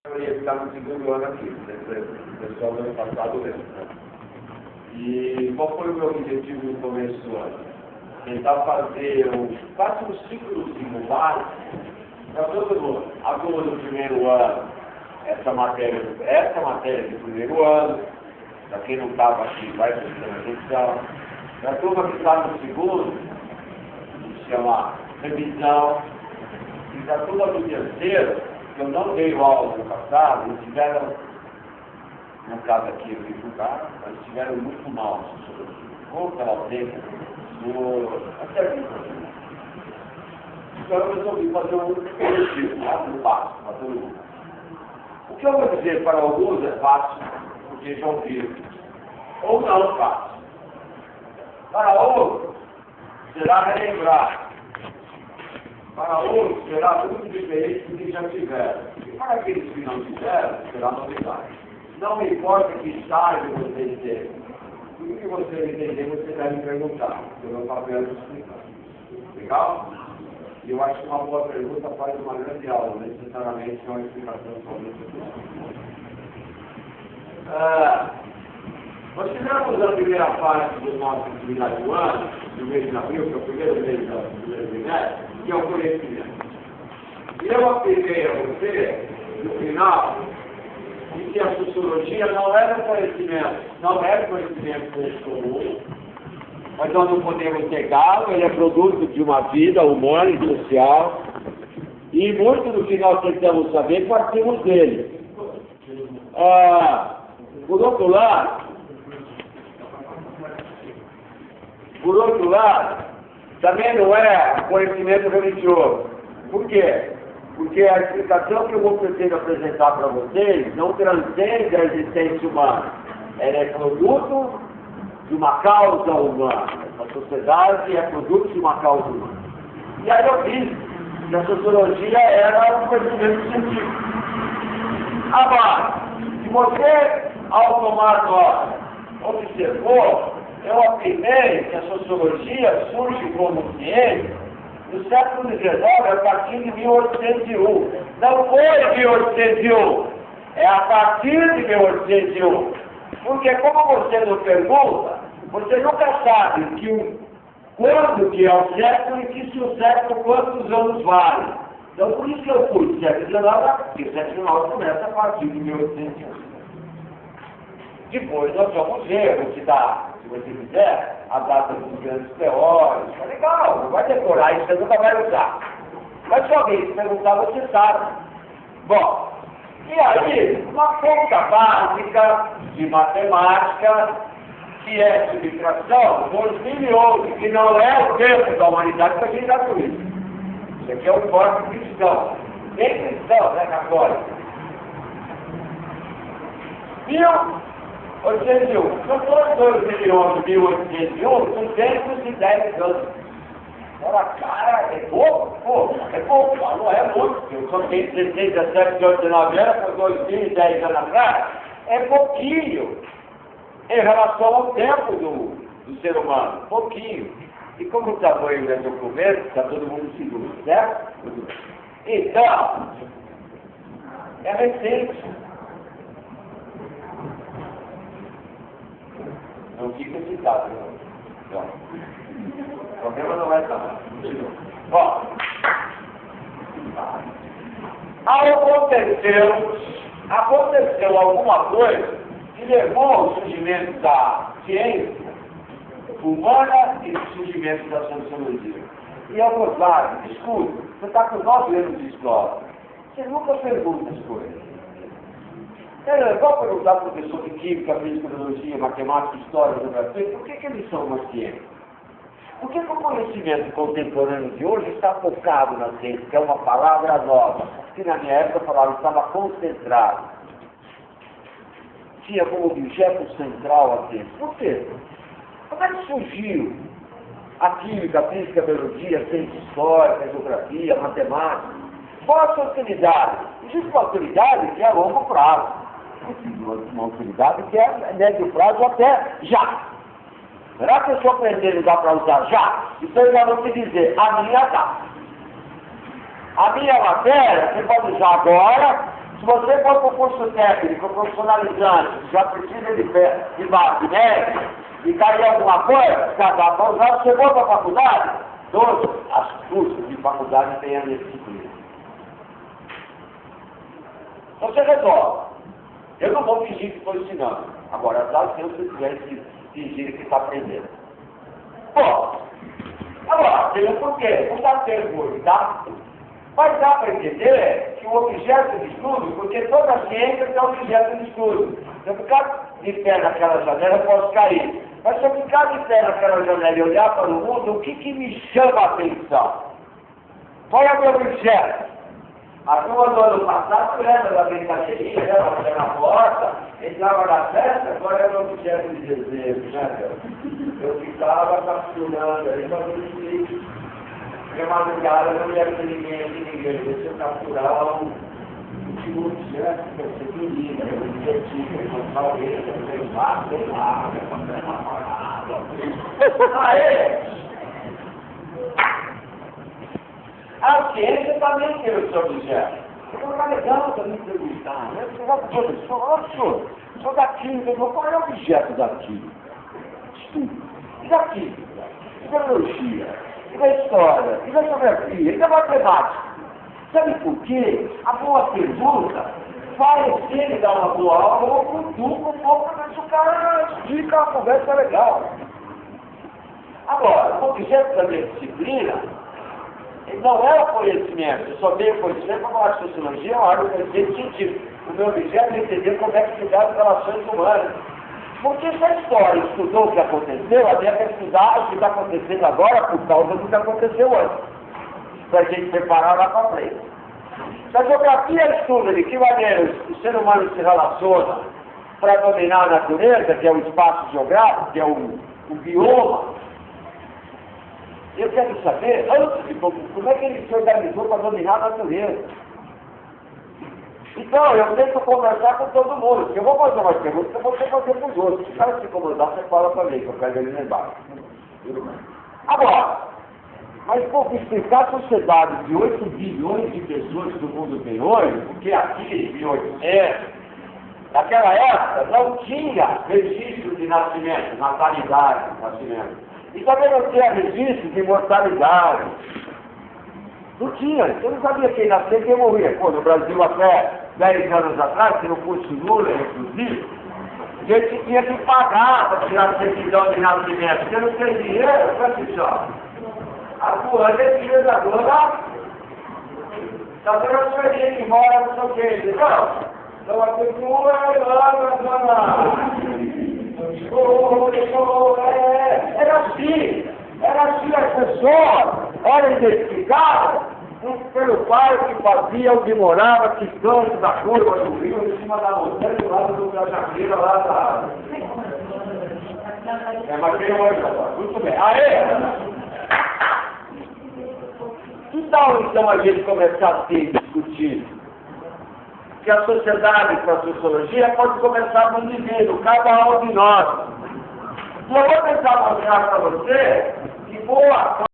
Eu ia ficar no segundo ano aqui, pessoal do ano passado mesmo. E qual foi o meu objetivo no começo do ano? Tentar fazer quase um ciclo simular para todo mundo. A turma do primeiro ano, essa matéria do primeiro ano, para quem não estava aqui, vai prestando atenção. Para a turma que está no segundo, se chama revisão. E para a turma do terceiro, que eu não dei aula no passado, eles tiveram, no caso aqui eu divulgar, eles tiveram muito mal, ou pela ausência, até mesmo. Então eu resolvi fazer um coletivo, um passo para todo mundo. O que eu vou dizer para alguns é fácil, porque já ouviram, ou não fácil. Para outros, será relembrar. Para outros, será muito diferente do que já tiveram. E para aqueles que não tiveram, será novidade. Não importa que estágio você esteja. O que você entender, você deve perguntar. O meu papel é explicar. Legal? E eu acho que uma boa pergunta faz uma grande aula, não necessariamente uma explicação sobre nós tivemos a primeira parte do nosso atividade do ano, no mês de abril, que é o primeiro mês do primeiro trimestre, que é o conhecimento. E eu afirmei a você, no final, de que a sociologia não era conhecimento comum, mas nós não podemos negá-lo, ele é produto de uma vida humana e social, e muito do que nós tentamos saber partimos dele. Por outro lado, também não é conhecimento religioso. Por quê? Porque a explicação que eu vou pretender apresentar para vocês não transcende a existência humana. Ela é produto de uma causa humana. A sociedade é produto de uma causa humana. E aí eu disse que a sociologia era um conhecimento científico. Agora, se você, ao tomar nota, observou, eu afirmei que a sociologia surge como ciência no século XIX, a partir de 1801. Não foi 1801, é a partir de 1801. Porque como você não pergunta, você nunca sabe quando que é o século e que se o século quantos anos vale. Então por isso que eu fui do século XIX, porque o século XIX começa a partir de 1801. Depois nós vamos ver, vou te dar, se você quiser, a data dos grandes teóricos. É legal, não vai decorar isso, você nunca vai usar. Mas se alguém te perguntar, você sabe. Bom, e aí, uma conta básica de matemática, que é subtração, 2011, que não é o tempo da humanidade para quem dá por isso. Isso aqui é um forte cristão. Bem cristão, né, católico? 1801. Não foi 2011, 1801, 210 anos. Ora, cara, é pouco? Pô, é pouco, não é muito. Eu só tenho 16, 17, 18, 19 anos, foi 2010 anos atrás. É pouquinho em relação ao tempo do ser humano. Pouquinho. E como o tamanho é documento, está todo mundo seguro, certo? Então, é recente. Não fica citado, não. O problema não é essa. Bom, aconteceu alguma coisa que levou ao surgimento da ciência humana e ao surgimento da sociologia. E eu vou lá, escuta, você está com 9 anos de escola, você nunca pergunta as coisas. Eu vou perguntar para o professor de Química, Física, Biologia, Matemática, História, Geografia, por que eles são uma ciência? Por que o conhecimento contemporâneo de hoje está focado na ciência, que é uma palavra nova, que na minha época a palavra estava concentrada. Tinha como objeto central a ciência. Por quê? Como é que surgiu a Química, Física, Biologia, Ciência Histórica, Geografia, Matemática? Qual a sua utilidade? Existe uma utilidade que é a longo prazo. Uma utilidade que é médio prazo até já. Será que a pessoa aprender dá para usar já? Então eu já vou te dizer, a minha dá. A minha matéria você pode usar agora Se você for para o curso técnico, profissionalizante, já precisa de base médica, e cair alguma coisa, cada para usar, você for para a faculdade, todos os cursos de faculdade têm a disciplina. Então você resolve. Eu não vou fingir que estou ensinando. Agora, dá se você tiver que fingir que está aprendendo. Bom, agora, tem um porquê. Não dá tempo hoje, tá? Mas dá para entender que o objeto de estudo, porque toda a ciência tem objeto de estudo. Se eu ficar de pé naquela janela, eu posso cair. Mas se eu ficar de pé naquela janela e olhar para o mundo, o que me chama a atenção? Qual é o meu objeto? A turma do ano passado lembra da brincadeirinha, ela na porta, entrava na festa, agora era um objeto de desejo, né, meu? Eu ficava capturando, aí para ver minha madrugada não ia ter ninguém, deixa eu capturar um último objeto, que eu sei que liga, eu objetivo, eu não talvez, eu sei lá, Aê! A ciência também tem o seu objeto. Então tá legal também perguntar, né? Você vai para o professor, sou da química, qual é o objeto da química? Estudo. E da química? E da biologia? E da história? E da geografia? E da matemática? Sabe por quê? A boa pergunta faz ele dar uma boa aula ou cutuca um pouco para ver se o cara explica a conversa legal. Agora, o objeto da minha disciplina não é o conhecimento, eu só tenho conhecimento para falar de sociologia, é uma área do conhecimento científico. O meu objeto é entender como é que se dá as relações humanas. Porque se a história estudou o que aconteceu, ela deve estudar o que está acontecendo agora por causa do que aconteceu antes. Para a gente preparar lá para frente. Se a geografia estuda de que maneira o ser humano se relaciona para dominar a natureza, que é o espaço geográfico, que é o bioma, eu quero saber, como é que ele se organizou para dominar a natureza. Então, eu tento conversar com todo mundo, porque eu vou fazer umas perguntas que eu vou fazer para os outros. Se o cara se incomodar, você fala para mim, que eu pego ele lá embaixo. Agora, mas para explicar a sociedade de 8 bilhões de pessoas que o mundo tem hoje, porque aqui, em 1800, naquela época, não tinha registro de nascimento, natalidade, nascimento. E também não tinha registro de mortalidade. Não tinha. Eu não sabia quem nascia e quem morria. Pô, no Brasil até 10 anos atrás, se não fosse Lula, inclusive, a gente tinha que pagar para tirar a certidão de nascimento. Porque não tem dinheiro, presta atenção. A fulana é filha da dona, da dona Sueli, que mora no seu quê, entendeu? Então a cultura é lá da dona. Era assim as pessoas eram identificadas pelo pai que fazia o que morava distante da curva do rio, em cima da montanha, do lado da jaqueira lá da... mas quem hoje agora? Muito bem. Aê! Que tal então a gente começar a se discutir? Que a sociedade com a sociologia pode começar no indivíduo, cada um de nós. E eu vou tentar mostrar para você que boa